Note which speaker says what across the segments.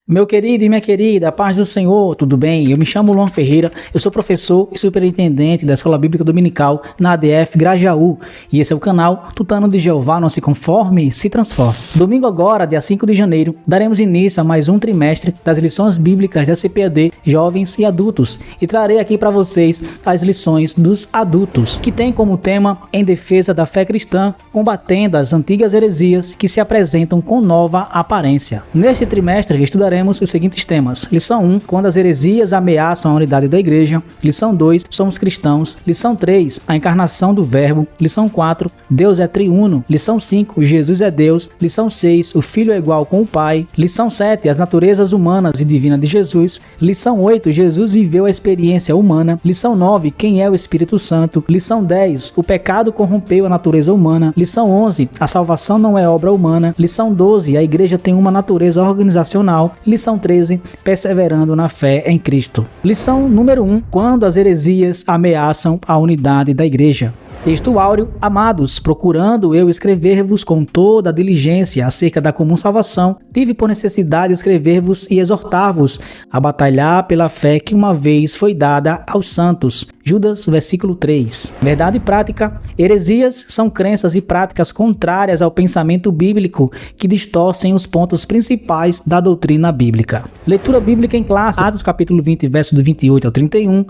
Speaker 1: Meu querido e minha querida, a paz do Senhor, tudo bem? Eu me chamo Luan Ferreira, eu sou professor e superintendente da Escola Bíblica Dominical na ADF Grajaú e esse é o canal Tutano de Jeová, não se conforme, se transforme. Domingo agora, dia 5 de janeiro, daremos início a mais um trimestre das lições bíblicas da CPAD, jovens e adultos, e trarei aqui para vocês as lições dos adultos, que tem como tema Em Defesa da Fé Cristã, combatendo as antigas heresias que se apresentam com nova aparência. Neste trimestre estudaremos os seguintes temas. Lição 1, quando as heresias ameaçam a unidade da igreja. Lição 2, somos cristãos. Lição 3, a encarnação do verbo. Lição 4, Deus é triuno. Lição 5, Jesus é Deus. Lição 6, o Filho é igual com o Pai. Lição 7, as naturezas humanas e divina de Jesus. Lição 8, Jesus viveu a experiência humana. Lição 9, quem é o Espírito Santo. Lição 10, o pecado corrompeu a natureza humana. Lição 11, a salvação não é obra humana. Lição 12, a igreja tem uma natureza organizacional. Lição 13, perseverando na fé em Cristo. Lição número 1, quando as heresias ameaçam a unidade da igreja. Texto áureo, amados, procurando eu escrever-vos com toda a diligência acerca da comum salvação, tive por necessidade escrever-vos e exortar-vos a batalhar pela fé que uma vez foi dada aos santos. Judas, versículo 3. Verdade prática, heresias são crenças e práticas contrárias ao pensamento bíblico que distorcem os pontos principais da doutrina bíblica. Leitura bíblica em classe, Atos capítulo 20, verso do 28 ao 31, 1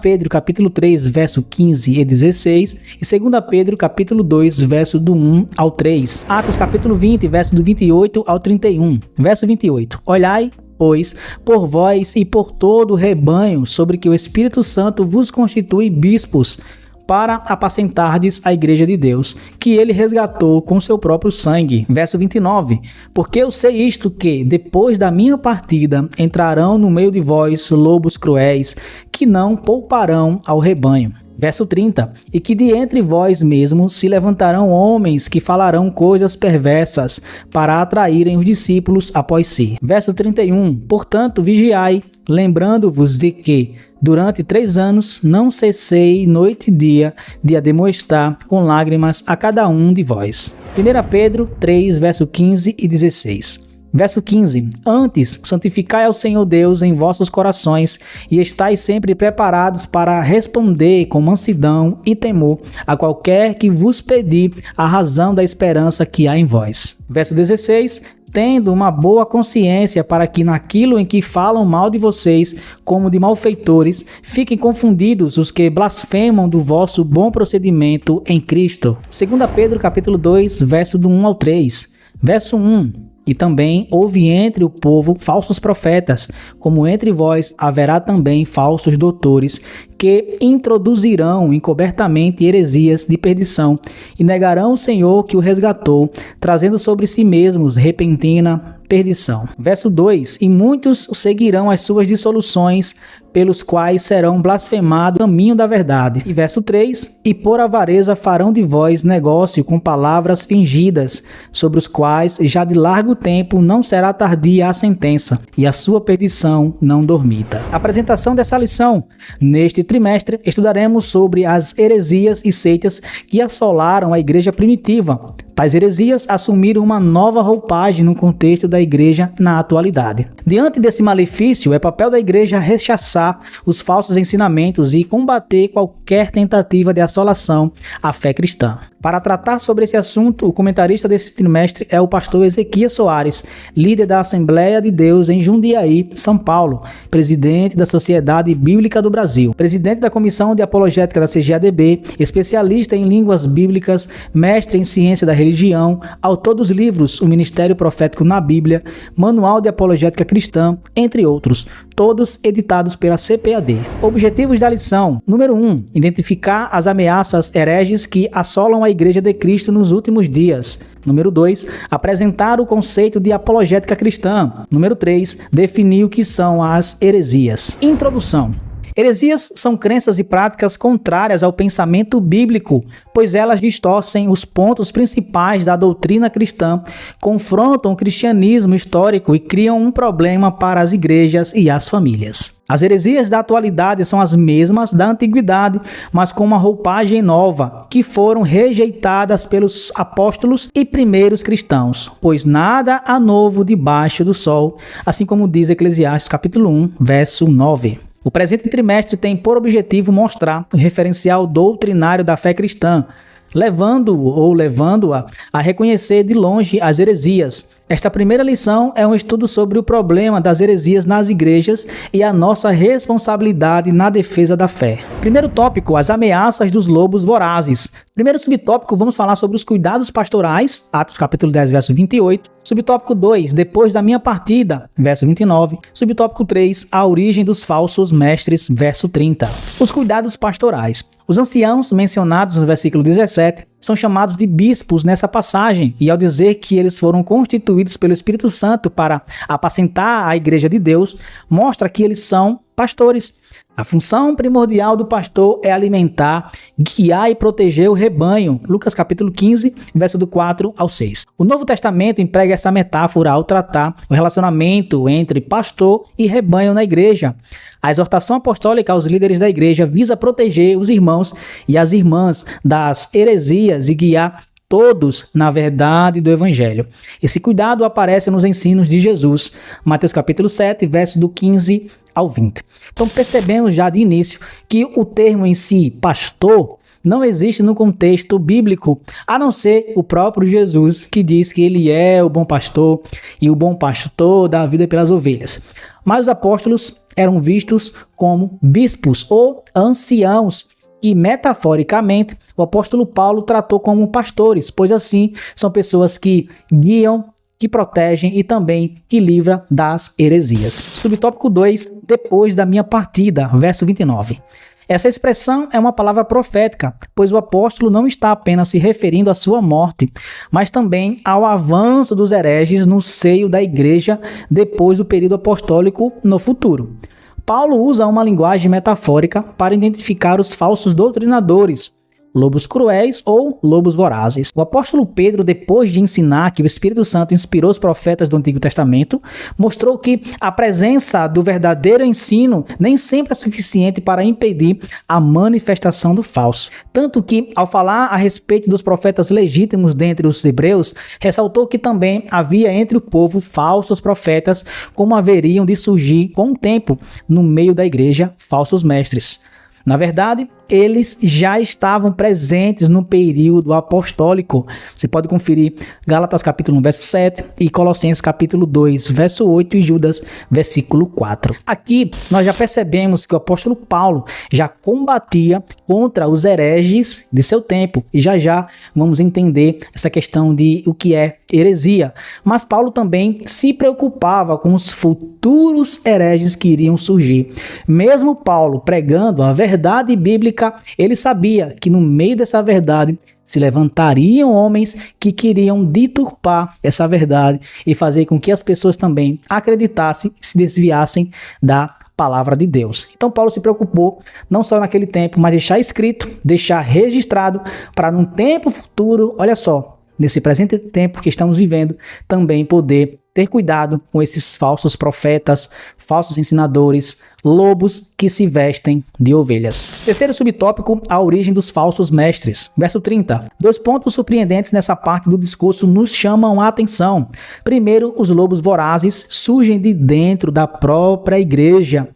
Speaker 1: Pedro capítulo 3, verso 15 e 16, e 2 Pedro capítulo 2, verso do 1 ao 3. Atos capítulo 20, verso do 28 ao 31. Verso 28. Olhai, pois, por vós e por todo o rebanho sobre que o Espírito Santo vos constitui bispos, para apacentardes a igreja de Deus, que ele resgatou com seu próprio sangue. Verso 29. Porque eu sei isto que, depois da minha partida, entrarão no meio de vós lobos cruéis, que não pouparão ao rebanho. Verso 30. E que de entre vós mesmos se levantarão homens que falarão coisas perversas para atraírem os discípulos após si. Verso 31. Portanto, vigiai, lembrando-vos de que, durante 3 anos, não cessei noite e dia de admoestar com lágrimas a cada um de vós. 1 Pedro 3, verso 15 e 16. Verso 15. Antes, santificai ao Senhor Deus em vossos corações e estais sempre preparados para responder com mansidão e temor a qualquer que vos pedir a razão da esperança que há em vós. Verso 16. Tendo uma boa consciência para que naquilo em que falam mal de vocês, como de malfeitores, fiquem confundidos os que blasfemam do vosso bom procedimento em Cristo. 2 Pedro capítulo 2, verso do 1 ao 3. Verso 1. E também houve entre o povo falsos profetas, como entre vós haverá também falsos doutores, que introduzirão encobertamente heresias de perdição, e negarão o Senhor que o resgatou, trazendo sobre si mesmos repentina perdição. Verso 2. E muitos seguirão as suas dissoluções, pelos quais serão blasfemados o caminho da verdade. E verso 3. E por avareza farão de vós negócio com palavras fingidas, sobre os quais já de largo tempo não será tardia a sentença, e a sua perdição não dormita. Apresentação dessa lição. Neste trimestre, estudaremos sobre as heresias e seitas que assolaram a igreja primitiva. Tais heresias assumiram uma nova roupagem no contexto da igreja na atualidade. Diante desse malefício, é papel da igreja rechaçar os falsos ensinamentos e combater qualquer tentativa de assolação à fé cristã. Para tratar sobre esse assunto, o comentarista desse trimestre é o pastor Ezequias Soares, líder da Assembleia de Deus em Jundiaí, São Paulo, presidente da Sociedade Bíblica do Brasil, presidente da Comissão de Apologética da CGADB, especialista em línguas bíblicas, mestre em ciência da religião, autor dos livros O Ministério Profético na Bíblia, Manual de Apologética Cristã, entre outros, todos editados pela CPAD. Objetivos da lição. Número 1. Identificar as ameaças hereges que assolam a Igreja de Cristo nos últimos dias. Número 2. Apresentar o conceito de apologética cristã. Número 3. Definir o que são as heresias. Introdução. Heresias são crenças e práticas contrárias ao pensamento bíblico, pois elas distorcem os pontos principais da doutrina cristã, confrontam o cristianismo histórico e criam um problema para as igrejas e as famílias. As heresias da atualidade são as mesmas da antiguidade, mas com uma roupagem nova, que foram rejeitadas pelos apóstolos e primeiros cristãos, pois nada há novo debaixo do sol, assim como diz Eclesiastes capítulo 1, verso 9. O presente trimestre tem por objetivo mostrar o referencial doutrinário da fé cristã, levando-a a reconhecer de longe as heresias. Esta primeira lição é um estudo sobre o problema das heresias nas igrejas e a nossa responsabilidade na defesa da fé. Primeiro tópico, as ameaças dos lobos vorazes. Primeiro subtópico, vamos falar sobre os cuidados pastorais, Atos capítulo 10, verso 28. Subtópico 2, depois da minha partida, verso 29. Subtópico 3, a origem dos falsos mestres, verso 30. Os cuidados pastorais. Os anciãos mencionados no versículo 17 são chamados de bispos nessa passagem, e ao dizer que eles foram constituídos pelo Espírito Santo para apacentar a igreja de Deus, mostra que eles são pastores. A função primordial do pastor é alimentar, guiar e proteger o rebanho. Lucas capítulo 15, verso do 4 ao 6. O Novo Testamento emprega essa metáfora ao tratar o relacionamento entre pastor e rebanho na igreja. A exortação apostólica aos líderes da igreja visa proteger os irmãos e as irmãs das heresias e guiar todos na verdade do Evangelho. Esse cuidado aparece nos ensinos de Jesus, Mateus capítulo 7, verso do 15 ao 20. Então percebemos já de início que o termo em si, pastor, não existe no contexto bíblico, a não ser o próprio Jesus, que diz que ele é o bom pastor e o bom pastor dá a vida pelas ovelhas. Mas os apóstolos eram vistos como bispos ou anciãos, que metaforicamente o apóstolo Paulo tratou como pastores, pois assim são pessoas que guiam, que protegem e também que livram das heresias. Subtópico 2, depois da minha partida, verso 29. Essa expressão é uma palavra profética, pois o apóstolo não está apenas se referindo à sua morte, mas também ao avanço dos hereges no seio da igreja depois do período apostólico no futuro. Paulo usa uma linguagem metafórica para identificar os falsos doutrinadores, lobos cruéis ou lobos vorazes. O apóstolo Pedro, depois de ensinar que o Espírito Santo inspirou os profetas do Antigo Testamento, mostrou que a presença do verdadeiro ensino nem sempre é suficiente para impedir a manifestação do falso. Tanto que, ao falar a respeito dos profetas legítimos dentre os hebreus, ressaltou que também havia entre o povo falsos profetas, como haveriam de surgir com o tempo no meio da igreja falsos mestres. Na verdade, eles já estavam presentes no período apostólico. Você pode conferir Gálatas capítulo 1, verso 7 e Colossenses capítulo 2, verso 8 e Judas, versículo 4. Aqui nós já percebemos que o apóstolo Paulo já combatia contra os hereges de seu tempo. E já vamos entender essa questão de o que é heresia. Mas Paulo também se preocupava com os futuros hereges que iriam surgir. Mesmo Paulo pregando a verdade bíblica, ele sabia que no meio dessa verdade se levantariam homens que queriam deturpar essa verdade e fazer com que as pessoas também acreditassem e se desviassem da palavra de Deus. Então Paulo se preocupou não só naquele tempo, mas deixar escrito, deixar registrado para num tempo futuro, olha só, nesse presente tempo que estamos vivendo, também poder ter cuidado com esses falsos profetas, falsos ensinadores, lobos que se vestem de ovelhas. Terceiro subtópico, a origem dos falsos mestres. Verso 30. 2 pontos surpreendentes nessa parte do discurso nos chamam a atenção. Primeiro, os lobos vorazes surgem de dentro da própria igreja.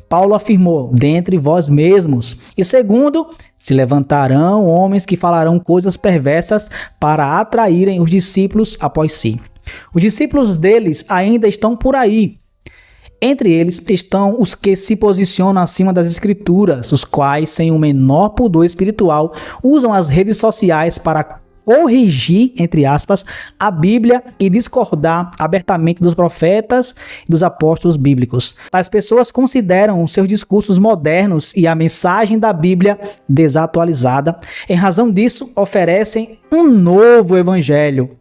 Speaker 1: Paulo afirmou, dentre vós mesmos. E segundo, se levantarão homens que falarão coisas perversas para atraírem os discípulos após si. Os discípulos deles ainda estão por aí. Entre eles estão os que se posicionam acima das escrituras, os quais, sem o menor pudor espiritual, usam as redes sociais para corrigir, entre aspas, a Bíblia e discordar abertamente dos profetas e dos apóstolos bíblicos. As pessoas consideram os seus discursos modernos e a mensagem da Bíblia desatualizada. Em razão disso, oferecem um novo evangelho.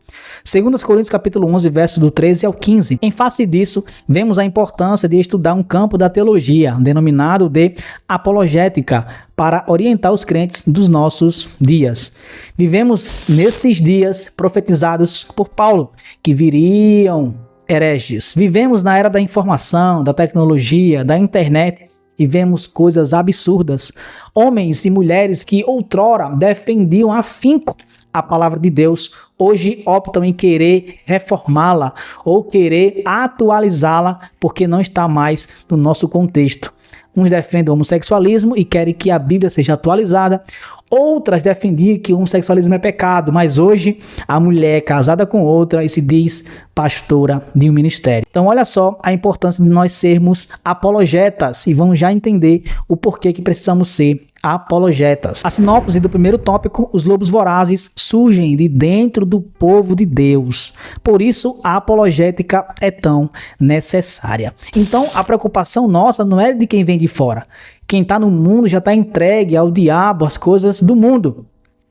Speaker 1: 2 Coríntios capítulo 11, versos do 13 ao 15. Em face disso, vemos a importância de estudar um campo da teologia, denominado de apologética, para orientar os crentes dos nossos dias. Vivemos nesses dias profetizados por Paulo, que viriam hereges. Vivemos na era da informação, da tecnologia, da internet, e vemos coisas absurdas. Homens e mulheres que outrora defendiam afinco a palavra de Deus, hoje optam em querer reformá-la ou querer atualizá-la porque não está mais no nosso contexto. Uns defendem o homossexualismo e querem que a Bíblia seja atualizada. Outras defendiam que o homossexualismo é pecado, mas hoje a mulher é casada com outra e se diz pastora de um ministério. Então olha só a importância de nós sermos apologetas e vamos já entender o porquê que precisamos ser apologetas. A sinopse do primeiro tópico: os lobos vorazes surgem de dentro do povo de Deus. Por isso a apologética é tão necessária. Então a preocupação nossa não é de quem vem de fora. Quem está no mundo já está entregue ao diabo, às coisas do mundo.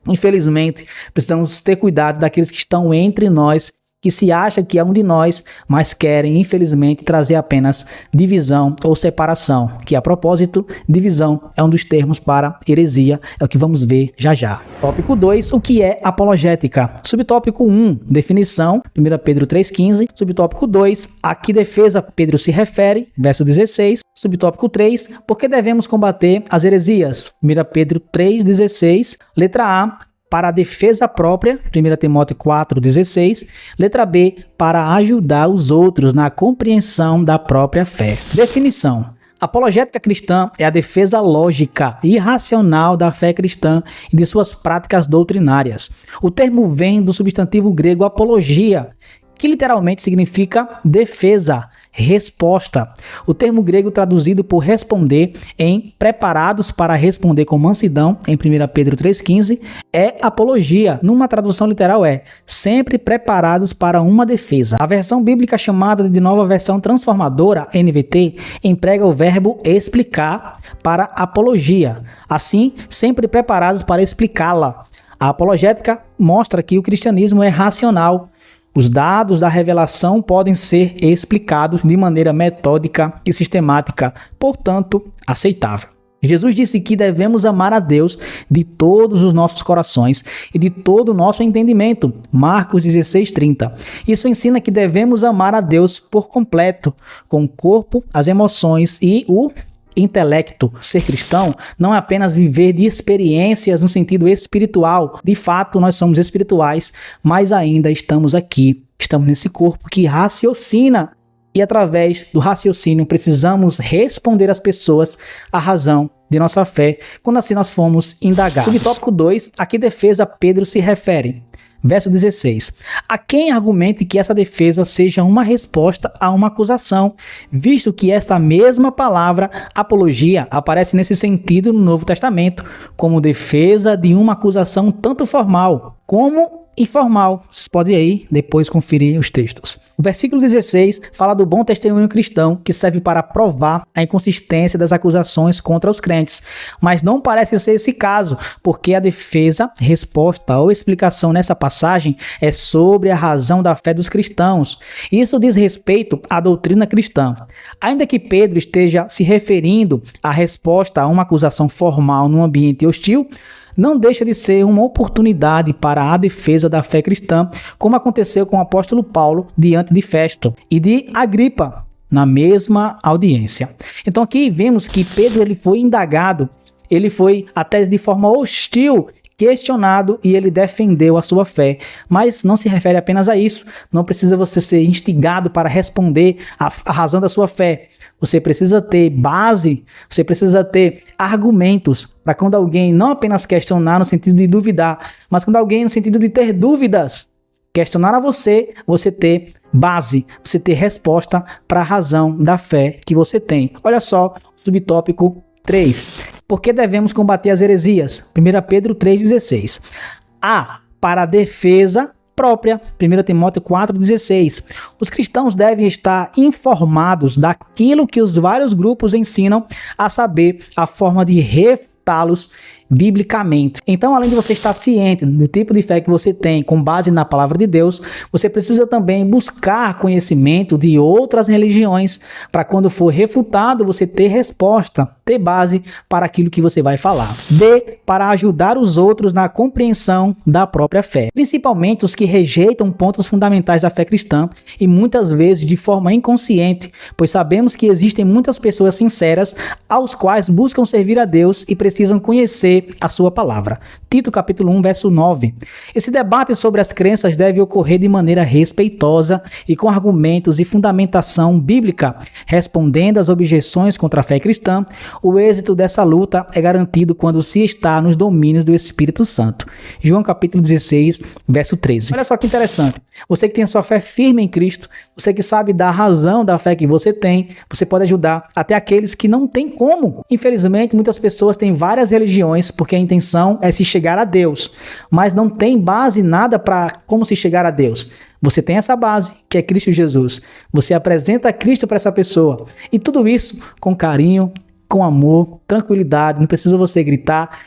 Speaker 1: Infelizmente, precisamos ter cuidado daqueles que estão entre nós, que se acha que é um de nós, mas querem, infelizmente, trazer apenas divisão ou separação, que, a propósito, divisão é um dos termos para heresia, é o que vamos ver já já. Tópico 2, o que é apologética? Subtópico 1, definição, 1 Pedro 3,15. Subtópico 2, a que defesa Pedro se refere, verso 16. Subtópico 3, por que devemos combater as heresias? 1 Pedro 3,16. Letra A, para a defesa própria, 1 Timóteo 4,16. Letra B, para ajudar os outros na compreensão da própria fé. Definição: apologética cristã é a defesa lógica e racional da fé cristã e de suas práticas doutrinárias. O termo vem do substantivo grego apologia, que literalmente significa defesa, resposta. O termo grego traduzido por responder em preparados para responder com mansidão, em 1 Pedro 3,15, é apologia. Numa tradução literal é sempre preparados para uma defesa. A versão bíblica chamada de Nova Versão Transformadora, NVT, emprega o verbo explicar para apologia. Assim, sempre preparados para explicá-la. A apologética mostra que o cristianismo é racional. Os dados da revelação podem ser explicados de maneira metódica e sistemática, portanto, aceitável. Jesus disse que devemos amar a Deus de todos os nossos corações e de todo o nosso entendimento. Marcos 16:30. Isso ensina que devemos amar a Deus por completo, com o corpo, as emoções e o intelecto. Ser cristão não é apenas viver de experiências no sentido espiritual. De fato, nós somos espirituais, mas ainda estamos aqui. Estamos nesse corpo que raciocina e, através do raciocínio, precisamos responder às pessoas a razão de nossa fé, quando assim nós fomos indagados. Subtópico 2, a que defesa Pedro se refere? Verso 16. Há quem argumente que essa defesa seja uma resposta a uma acusação, visto que esta mesma palavra, apologia, aparece nesse sentido no Novo Testamento, como defesa de uma acusação tanto formal como informal. Vocês podem aí depois conferir os textos. O versículo 16 fala do bom testemunho cristão, que serve para provar a inconsistência das acusações contra os crentes. Mas não parece ser esse caso, porque a defesa, resposta ou explicação nessa passagem é sobre a razão da fé dos cristãos. Isso diz respeito à doutrina cristã. Ainda que Pedro esteja se referindo à resposta a uma acusação formal num ambiente hostil, não deixa de ser uma oportunidade para a defesa da fé cristã, como aconteceu com o apóstolo Paulo diante de Festo e de Agripa, na mesma audiência. Então aqui vemos que Pedro ele foi indagado, ele foi até de forma hostil questionado e ele defendeu a sua fé. Mas não se refere apenas a isso. Não precisa você ser instigado para responder a razão da sua fé. Você precisa ter base, você precisa ter argumentos para quando alguém não apenas questionar no sentido de duvidar, mas quando alguém no sentido de ter dúvidas, questionar a você, você ter base, você ter resposta para a razão da fé que você tem. Olha só, subtópico 3. Por que devemos combater as heresias? 1 Pedro 3,16. A. Para a defesa própria. 1 Timóteo 4,16. Os cristãos devem estar informados daquilo que os vários grupos ensinam, a saber, a forma de refutá-los biblicamente. Então, além de você estar ciente do tipo de fé que você tem com base na palavra de Deus, você precisa também buscar conhecimento de outras religiões para quando for refutado você ter resposta, ter base para aquilo que você vai falar. D, para ajudar os outros na compreensão da própria fé, principalmente os que rejeitam pontos fundamentais da fé cristã e muitas vezes de forma inconsciente, pois sabemos que existem muitas pessoas sinceras aos quais buscam servir a Deus e precisam conhecer a sua palavra. Tito capítulo 1, verso 9. Esse debate sobre as crenças deve ocorrer de maneira respeitosa e com argumentos e fundamentação bíblica, respondendo às objeções contra a fé cristã. O êxito dessa luta é garantido quando se está nos domínios do Espírito Santo. João capítulo 16, verso 13. Olha só que interessante. Você que tem a sua fé firme em Cristo, você que sabe da razão da fé que você tem, você pode ajudar até aqueles que não têm como. Infelizmente, muitas pessoas têm várias religiões porque a intenção é se chegar a Deus, mas não tem base nada para como se chegar a Deus. Você tem essa base, que é Cristo Jesus. Você apresenta Cristo para essa pessoa. E tudo isso com carinho, com amor, tranquilidade. Não precisa você gritar,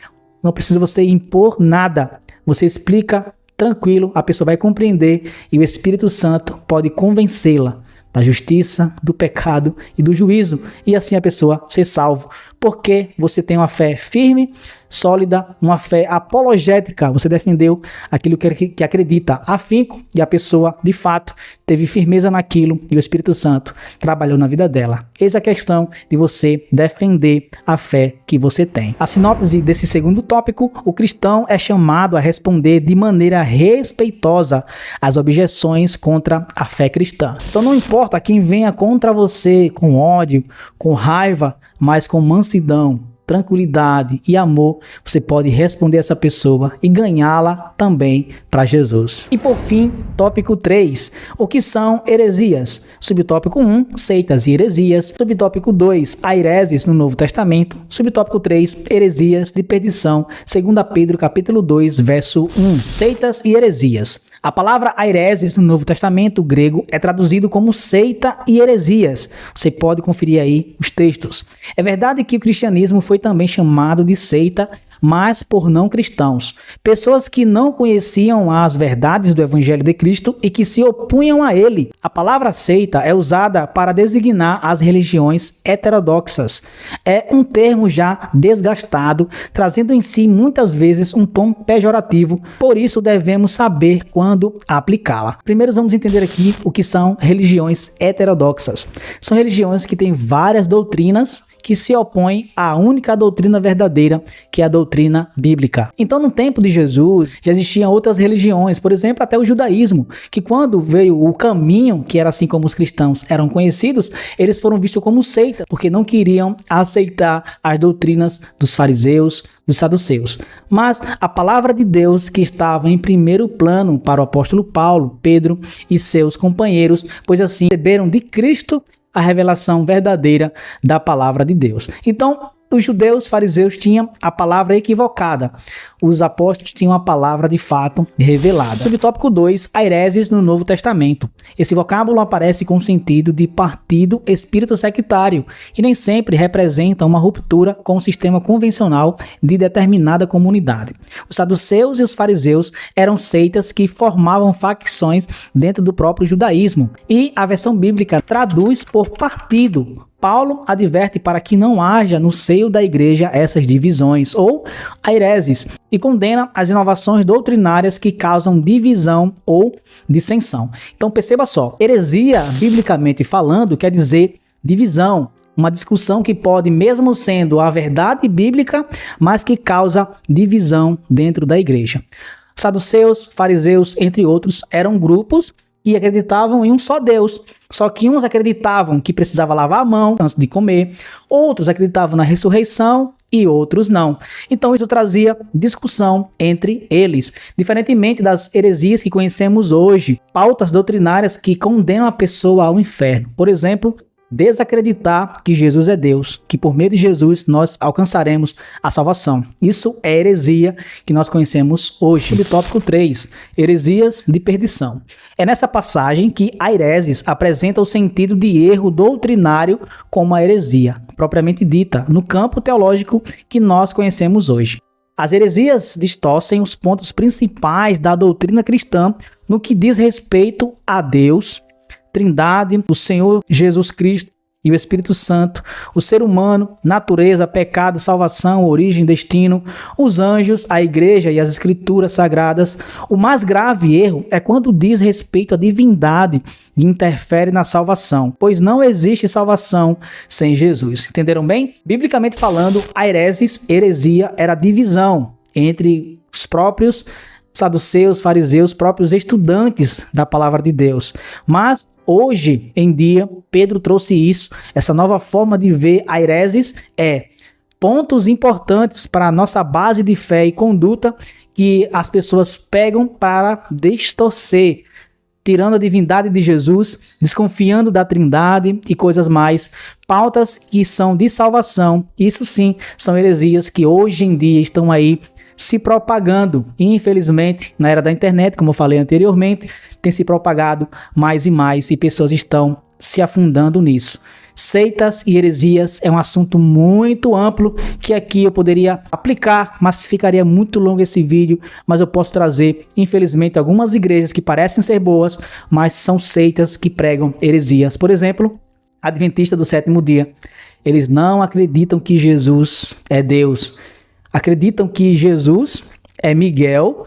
Speaker 1: não precisa você impor nada. Você explica tranquilo, a pessoa vai compreender e o Espírito Santo pode convencê-la da justiça, do pecado e do juízo, e assim a pessoa ser salvo, porque você tem uma fé firme, sólida, uma fé apologética, você defendeu aquilo que acredita, afinco, e a pessoa, de fato, teve firmeza naquilo, e o Espírito Santo trabalhou na vida dela. Eis a questão de você defender a fé que você tem. A sinopse desse segundo tópico: o cristão é chamado a responder de maneira respeitosa às objeções contra a fé cristã. Então não importa quem venha contra você com ódio, com raiva, mas com mansidão, tranquilidade e amor, você pode responder essa pessoa e ganhá-la também para Jesus. E por fim, tópico 3, o que são heresias? Subtópico 1, seitas e heresias. Subtópico 2, aireses no Novo Testamento. Subtópico 3, heresias de perdição. 2 Pedro capítulo 2, verso 1. Seitas e heresias. A palavra aireses no Novo Testamento grego é traduzido como seita e heresias. Você pode conferir aí os textos. É verdade que o cristianismo foi também chamado de seita, mas por não cristãos. Pessoas que não conheciam as verdades do Evangelho de Cristo e que se opunham a ele. A palavra seita é usada para designar as religiões heterodoxas. É um termo já desgastado, trazendo em si muitas vezes um tom pejorativo, por isso devemos saber quando aplicá-la. Primeiro vamos entender aqui o que são religiões heterodoxas. São religiões que têm várias doutrinas que se opõem à única doutrina verdadeira, que é a doutrina bíblica. Então, no tempo de Jesus, já existiam outras religiões, por exemplo, até o judaísmo, que quando veio o caminho, que era assim como os cristãos eram conhecidos, eles foram vistos como seita, porque não queriam aceitar as doutrinas dos fariseus, dos saduceus. Mas a palavra de Deus que estava em primeiro plano para o apóstolo Paulo, Pedro e seus companheiros, pois assim receberam de Cristo a revelação verdadeira da palavra de Deus. Então, os judeus, fariseus tinham a palavra equivocada. Os apóstolos tinham a palavra de fato revelada. Subtópico 2, aireses no Novo Testamento. Esse vocábulo aparece com o sentido de partido espírito sectário e nem sempre representa uma ruptura com o sistema convencional de determinada comunidade. Os saduceus e os fariseus eram seitas que formavam facções dentro do próprio judaísmo, e a versão bíblica traduz por partido. Paulo adverte para que não haja no seio da igreja essas divisões ou aireses e condena as inovações doutrinárias que causam divisão ou dissensão. Então perceba só, heresia, biblicamente falando, quer dizer divisão, uma discussão que pode, mesmo sendo a verdade bíblica, mas que causa divisão dentro da igreja. Saduceus, fariseus, entre outros, eram grupos que acreditavam em um só Deus. Só que uns acreditavam que precisava lavar a mão antes de comer, outros acreditavam na ressurreição e outros não. Então isso trazia discussão entre eles, diferentemente das heresias que conhecemos hoje, pautas doutrinárias que condenam a pessoa ao inferno. Por exemplo, desacreditar que Jesus é Deus, que por meio de Jesus nós alcançaremos a salvação. Isso é heresia que nós conhecemos hoje. Subtópico 3, heresias de perdição. É nessa passagem que aireses apresenta o sentido de erro doutrinário como a heresia, propriamente dita, no campo teológico que nós conhecemos hoje. As heresias distorcem os pontos principais da doutrina cristã no que diz respeito a Deus, Trindade, o Senhor Jesus Cristo e o Espírito Santo, o ser humano, natureza, pecado, salvação, origem, destino, os anjos, a igreja e as escrituras sagradas. O mais grave erro é quando diz respeito à divindade e interfere na salvação, pois não existe salvação sem Jesus. Entenderam bem? Biblicamente falando, a heresia era a divisão entre os próprios saduceus, fariseus, próprios estudantes da palavra de Deus. Mas hoje em dia, Pedro trouxe isso, essa nova forma de ver a hereses pontos importantes para a nossa base de fé e conduta que as pessoas pegam para distorcer, tirando a divindade de Jesus, desconfiando da Trindade e coisas mais, pautas que são de salvação. Isso sim, são heresias que hoje em dia estão aí se propagando. Infelizmente, na era da internet, como eu falei anteriormente, tem se propagado mais e mais e pessoas estão se afundando nisso. Seitas e heresias é um assunto muito amplo que aqui eu poderia aplicar, mas ficaria muito longo esse vídeo, mas eu posso trazer, infelizmente, algumas igrejas que parecem ser boas, mas são seitas que pregam heresias. Por exemplo, Adventista do Sétimo Dia. Eles não acreditam que Jesus é Deus. Acreditam que Jesus é Miguel,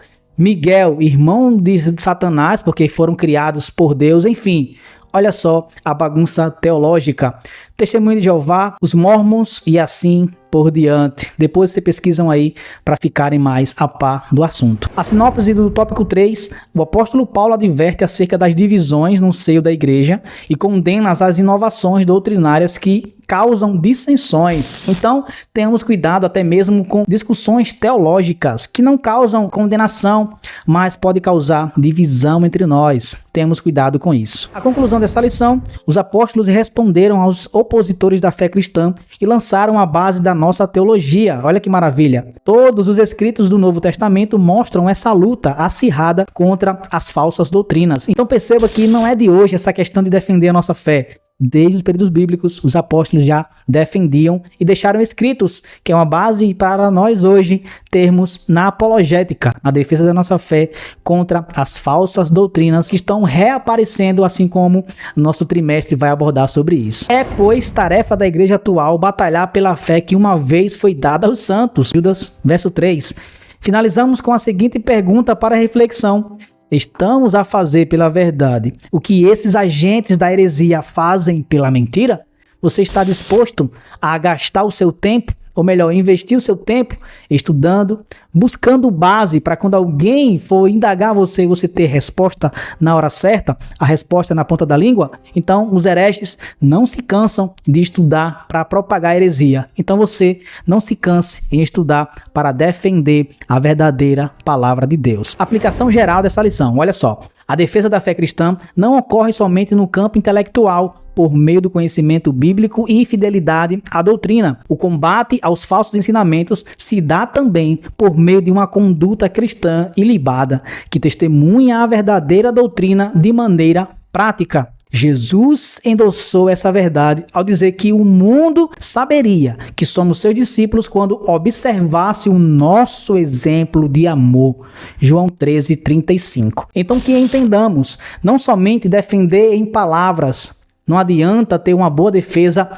Speaker 1: irmão de Satanás, porque foram criados por Deus, enfim. Olha só a bagunça teológica. Testemunho de Jeová, os Mormons e assim por diante. Depois vocês pesquisam aí para ficarem mais a par do assunto. A sinopse do tópico 3, o apóstolo Paulo adverte acerca das divisões no seio da igreja e condena as inovações doutrinárias que causam dissensões. Então, tenhamos cuidado até mesmo com discussões teológicas que não causam condenação, mas pode causar divisão entre nós. Temos cuidado com isso. A conclusão dessa lição, os apóstolos responderam aos opositores da fé cristã e lançaram a base da nossa teologia. Olha que maravilha. Todos os escritos do Novo Testamento mostram essa luta acirrada contra as falsas doutrinas. Então perceba que não é de hoje essa questão de defender a nossa fé. Desde os períodos bíblicos, os apóstolos já defendiam e deixaram escritos, que é uma base para nós hoje termos na apologética, a defesa da nossa fé contra as falsas doutrinas que estão reaparecendo, assim como nosso trimestre vai abordar sobre isso. É, pois, tarefa da igreja atual batalhar pela fé que uma vez foi dada aos santos. Judas, verso 3. Finalizamos com a seguinte pergunta para reflexão. Estamos a fazer pela verdade o que esses agentes da heresia fazem pela mentira? Você está disposto a gastar o seu tempo, ou melhor, investir o seu tempo estudando, buscando base para quando alguém for indagar você ter resposta na hora certa, a resposta na ponta da língua? Então, os hereges não se cansam de estudar para propagar a heresia. Então, você não se canse em estudar para defender a verdadeira palavra de Deus. Aplicação geral dessa lição. Olha só, a defesa da fé cristã não ocorre somente no campo intelectual, por meio do conhecimento bíblico e fidelidade à doutrina. O combate aos falsos ensinamentos se dá também por meio de uma conduta cristã ilibada, que testemunha a verdadeira doutrina de maneira prática. Jesus endossou essa verdade ao dizer que o mundo saberia que somos seus discípulos quando observasse o nosso exemplo de amor. João 13:35. Então que entendamos, não somente defender em palavras. Não adianta ter uma boa defesa,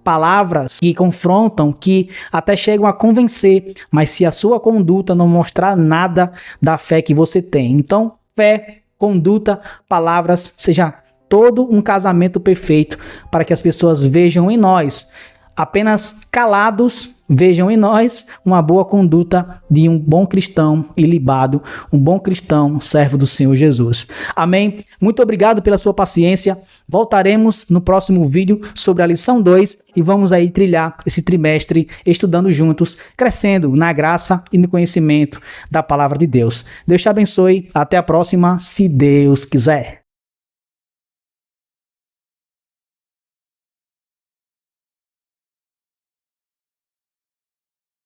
Speaker 1: palavras que confrontam, que até chegam a convencer, mas se a sua conduta não mostrar nada da fé que você tem. Então, fé, conduta, palavras, seja todo um casamento perfeito para que as pessoas vejam em nós, apenas calados, vejam em nós uma boa conduta de um bom cristão ilibado, um bom cristão servo do Senhor Jesus. Amém? Muito obrigado pela sua paciência. Voltaremos no próximo vídeo sobre a lição 2 e vamos aí trilhar esse trimestre estudando juntos, crescendo na graça e no conhecimento da palavra de Deus. Deus te abençoe. Até a próxima, se Deus quiser.